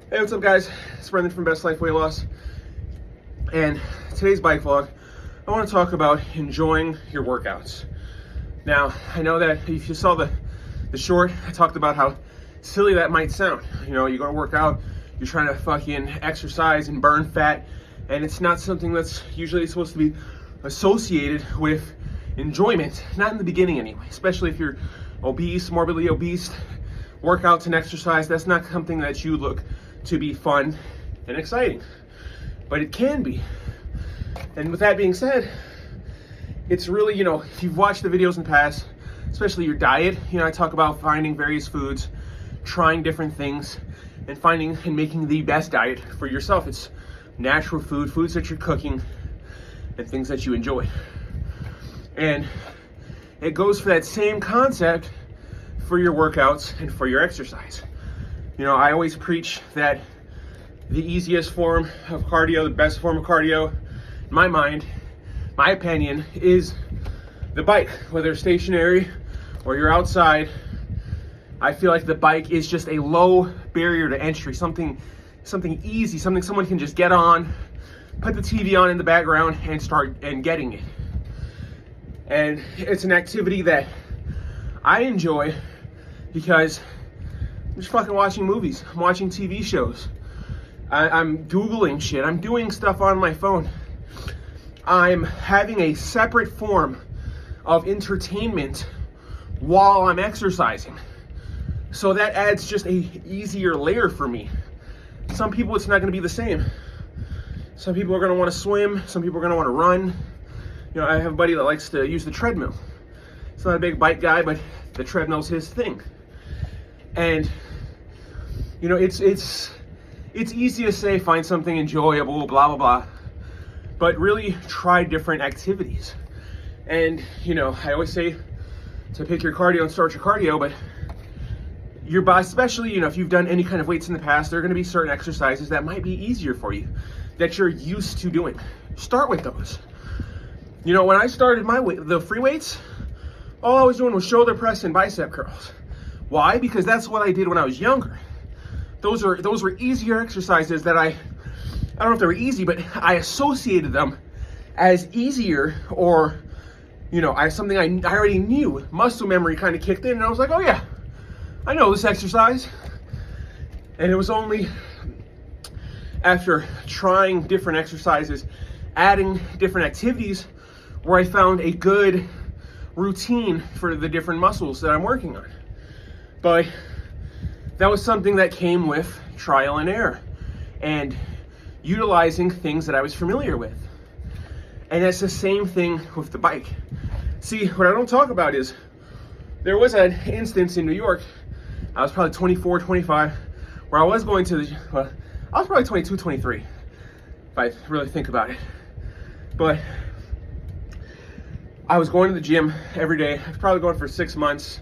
Hey, what's up guys? It's Brendan from Best Life Weight Loss. And today's bike vlog, I want to talk about enjoying your workouts. Now, I know that if you saw the short, I talked about how silly that might sound. You know, you go to work out, you're trying to fucking exercise and burn fat, and it's not something that's usually supposed to be associated with enjoyment, not in the beginning anyway, especially if you're obese, morbidly obese. Workouts and exercise, that's not something that you look to be fun and exciting, but it can be. And with that being said, it's really, you know, if you've watched the videos in the past, especially your diet, you know, I talk about finding various foods, trying different things, and finding and making the best diet for yourself. It's natural food, foods that you're cooking, and things that you enjoy. And it goes for that same concept for your workouts and for your exercise. You know, I always preach that the easiest form of cardio, the best form of cardio, in my mind, my opinion, is the bike. Whether stationary or you're outside, I feel like the bike is just a low barrier to entry, something easy, something someone can just get on, put the TV on in the background and start and getting it. And it's an activity that I enjoy because I'm just fucking watching movies, I'm watching TV shows, I'm Googling shit, I'm doing stuff on my phone. I'm having a separate form of entertainment while I'm exercising. So that adds just a easier layer for me. Some people, it's not gonna be the same. Some people are gonna wanna swim, some people are gonna wanna run. You know, I have a buddy that likes to use the treadmill. He's not a big bike guy, but the treadmill's his thing. And you know, it's easy to say find something enjoyable, blah blah blah, but really try different activities. And you know, I always say to pick your cardio and start your cardio, but your body, especially, you know, if you've done any kind of weights in the past, there are going to be certain exercises that might be easier for you, that you're used to doing. Start with those. You know, when I started the free weights, all I was doing was shoulder press and bicep curls. Why? Because that's what I did when I was younger. Those were easier exercises that I don't know if they were easy, but I associated them as easier, or you know, something I already knew. Muscle memory kind of kicked in, and I was like, oh yeah, I know this exercise. And it was only after trying different exercises, adding different activities, where I found a good routine for the different muscles that I'm working on. But that was something that came with trial and error and utilizing things that I was familiar with. And it's the same thing with the bike. See, what I don't talk about is there was an instance in New York, I was probably 24, 25, where I was going to I was probably 22, 23, if I really think about it. But I was going to the gym every day. I was probably going for 6 months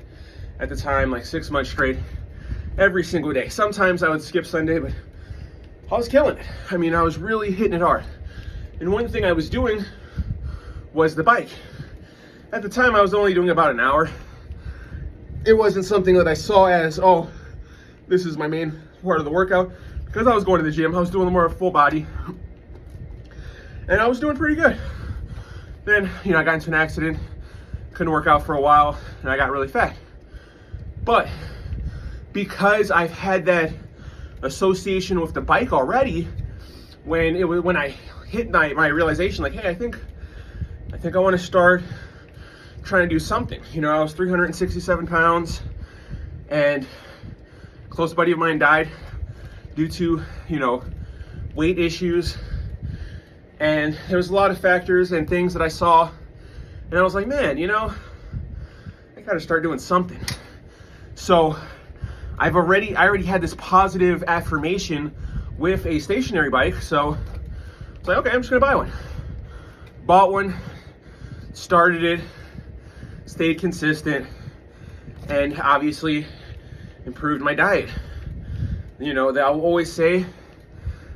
at the time, like 6 months straight, every single day. Sometimes I would skip Sunday, but I was killing it. I mean, I was really hitting it hard. And one thing I was doing was the bike. At the time, I was only doing about an hour. It wasn't something that I saw as, oh, this is my main part of the workout. Because I was going to the gym, I was doing more full body. And I was doing pretty good. Then, you know, I got into an accident, couldn't work out for a while, and I got really fat. But because I've had that association with the bike already, when I hit my realization, like, hey, I think I want to start trying to do something. You know, I was 367 pounds, and a close buddy of mine died due to, you know, weight issues. And there was a lot of factors and things that I saw, and I was like, man, you know, I gotta start doing something. So I already had this positive affirmation with a stationary bike, so it's like, okay, I'm just gonna buy one. Bought one, started it, stayed consistent, and obviously improved my diet. You know, I'll always say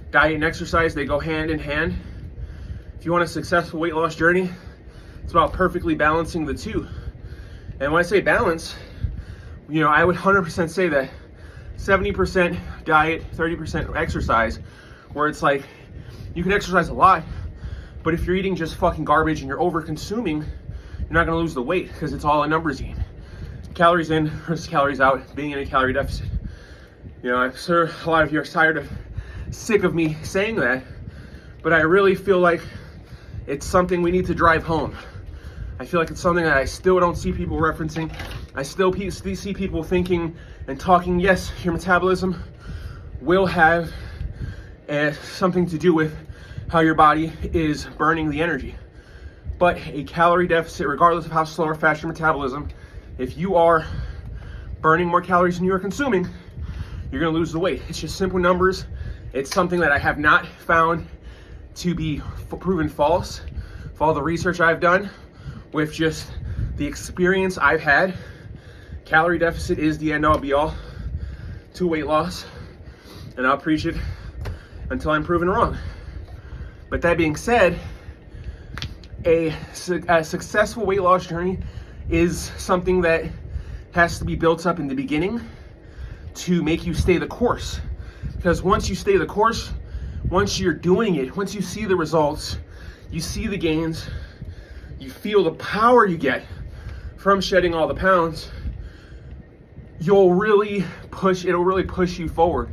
diet and exercise, they go hand in hand. If you want a successful weight loss journey, it's about perfectly balancing the two. And when I say balance, you know, I would 100% say that 70% diet, 30% exercise, where it's like you can exercise a lot, but if you're eating just fucking garbage and you're over consuming, you're not gonna lose the weight because it's all a numbers game. Calories in versus calories out, being in a calorie deficit. You know, I'm sure a lot of you are sick of me saying that, but I really feel like it's something we need to drive home. I feel like it's something that I still don't see people referencing. I still see people thinking and talking, yes, your metabolism will have something to do with how your body is burning the energy. But a calorie deficit, regardless of how slow or fast your metabolism, if you are burning more calories than you are consuming, you're gonna lose the weight. It's just simple numbers. It's something that I have not found to be proven false. For all the research I've done, with just the experience I've had, calorie deficit is the end all be all to weight loss, and I'll preach it until I'm proven wrong. But that being said, a successful weight loss journey is something that has to be built up in the beginning to make you stay the course. Because once you stay the course, once you're doing it, once you see the results, you see the gains, you feel the power you get from shedding all the pounds, it'll really push you forward.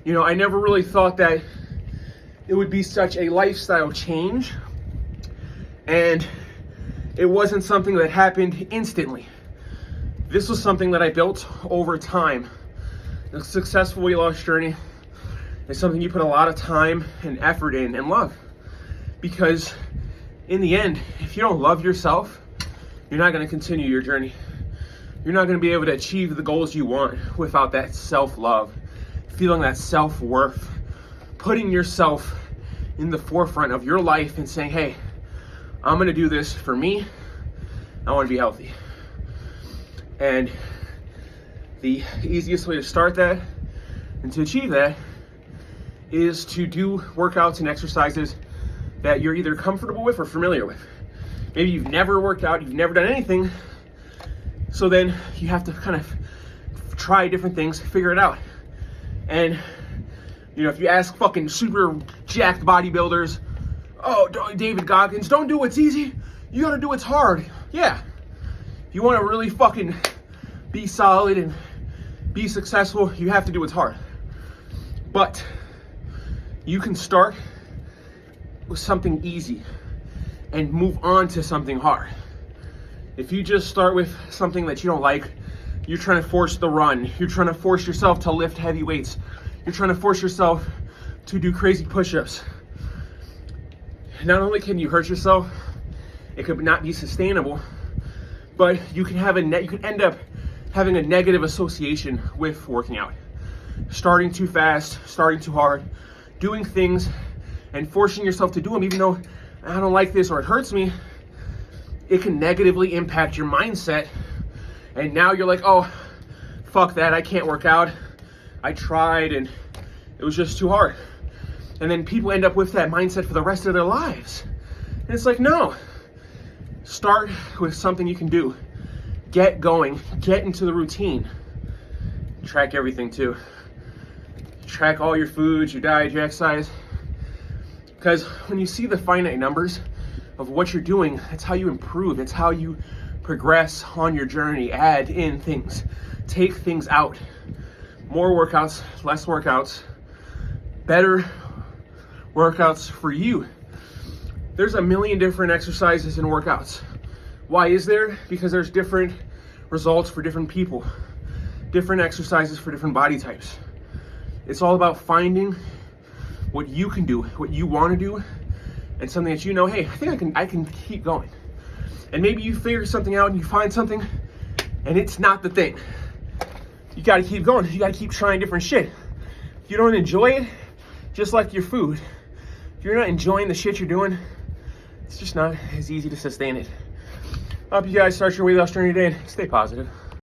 You know, I never really thought that it would be such a lifestyle change, and it wasn't something that happened instantly. This was something that I built over time. A successful weight loss journey is something you put a lot of time and effort in and love. Because in the end, if you don't love yourself, you're not gonna continue your journey. You're not gonna be able to achieve the goals you want without that self-love, feeling that self-worth, putting yourself in the forefront of your life and saying, hey, I'm gonna do this for me. I wanna be healthy. And the easiest way to start that and to achieve that is to do workouts and exercises that you're either comfortable with or familiar with. Maybe you've never worked out, you've never done anything, so then you have to kind of try different things, figure it out. And you know, if you ask fucking super jacked bodybuilders, oh, David Goggins, don't do what's easy, you gotta do what's hard. Yeah, if you wanna really fucking be solid and be successful, you have to do what's hard. But you can start with something easy and move on to something hard. If you just start with something that you don't like, you're trying to force the run, you're trying to force yourself to lift heavy weights, you're trying to force yourself to do crazy push-ups. Not only can you hurt yourself, it could not be sustainable, but you can end up having a negative association with working out. Starting too fast, starting too hard, doing things and forcing yourself to do them even though I don't like this or it hurts me, it can negatively impact your mindset. And now you're like, oh, fuck that, I can't work out. I tried and it was just too hard. And then people end up with that mindset for the rest of their lives. And it's like, no. Start with something you can do. Get going, get into the routine. Track everything too. Track all your foods, your diet, your exercise. Because when you see the finite numbers of what you're doing, that's how you improve. It's how you progress on your journey. Add in things, take things out. More workouts, less workouts, better workouts for you. There's a million different exercises and workouts. Why is there? Because there's different results for different people, different exercises for different body types. It's all about finding what you can do, what you want to do, and something that you know, hey, I think I can keep going. And maybe you figure something out and you find something and it's not the thing. You got to keep going. You got to keep trying different shit. If you don't enjoy it, just like your food, if you're not enjoying the shit you're doing, it's just not as easy to sustain it. I hope you guys start your weight loss journey today and stay positive.